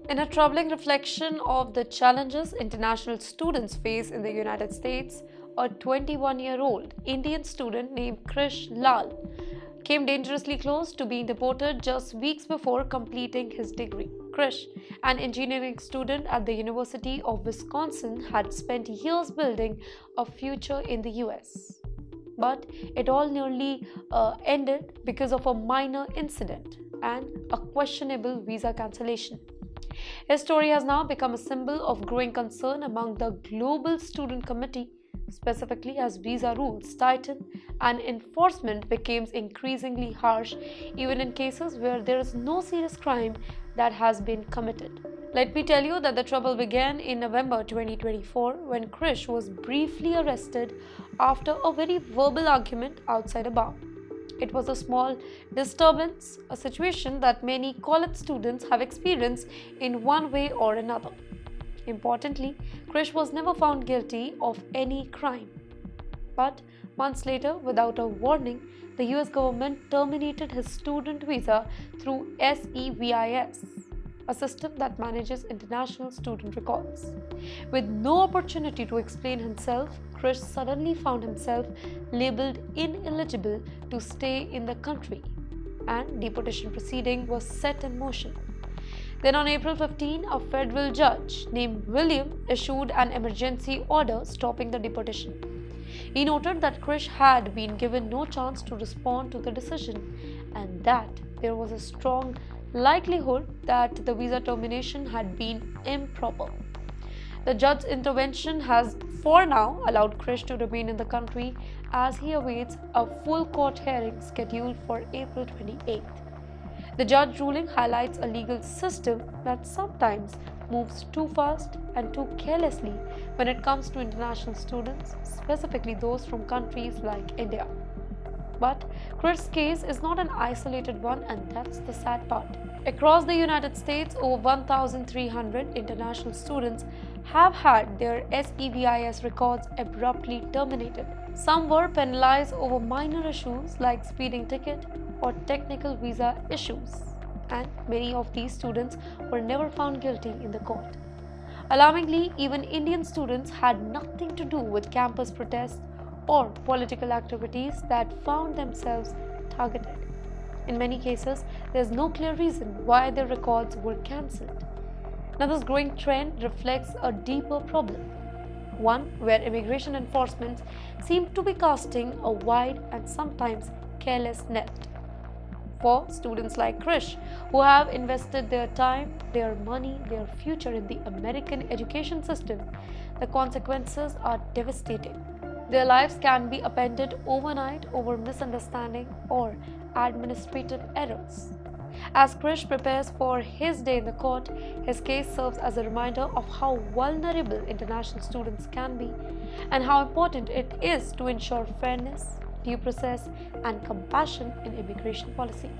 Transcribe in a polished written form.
In a troubling reflection of the challenges international students face in the United States, a 21-year-old Indian student named Krish Lal came dangerously close to being deported just weeks before completing his degree. Krish, an engineering student at the University of Wisconsin, had spent years building a future in the US. But it all nearly ended because of a minor incident and a questionable visa cancellation. His story has now become a symbol of growing concern among the global student community, specifically as visa rules tighten and enforcement becomes increasingly harsh, even in cases where there is no serious crime that has been committed. Let me tell you that the trouble began in November 2024 when Krish was briefly arrested after a very verbal argument outside a bar. It was a small disturbance, a situation that many college students have experienced in one way or another. Importantly, Krish was never found guilty of any crime. But months later, without a warning, the US government terminated his student visa through SEVIS, a system that manages international student records. With no opportunity to explain himself, Krish suddenly found himself labeled ineligible to stay in the country, and deportation proceeding was set in motion. Then on April 15, a federal judge named William issued an emergency order stopping the deportation. He noted that Krish had been given no chance to respond to the decision and that there was a strong likelihood that the visa termination had been improper. The judge's intervention has, for now, allowed Krish to remain in the country as he awaits a full court hearing scheduled for April 28th. The judge ruling highlights a legal system that sometimes moves too fast and too carelessly when it comes to international students, specifically those from countries like India. But Krish's case is not an isolated one, and that's the sad part. Across the United States, over 1,300 international students have had their SEVIS records abruptly terminated. Some were penalized over minor issues like speeding ticket or technical visa issues, and many of these students were never found guilty in the court. Alarmingly, even Indian students had nothing to do with campus protests or political activities that found themselves targeted. In many cases, there is no clear reason why their records were cancelled. Now, this growing trend reflects a deeper problem, one where immigration enforcement seems to be casting a wide and sometimes careless net. For students like Krish, who have invested their time, their money, their future in the American education system, the consequences are devastating. Their lives can be upended overnight over misunderstanding or administrative errors. As Krish prepares for his day in the court, his case serves as a reminder of how vulnerable international students can be and how important it is to ensure fairness, due process, and compassion in immigration policy.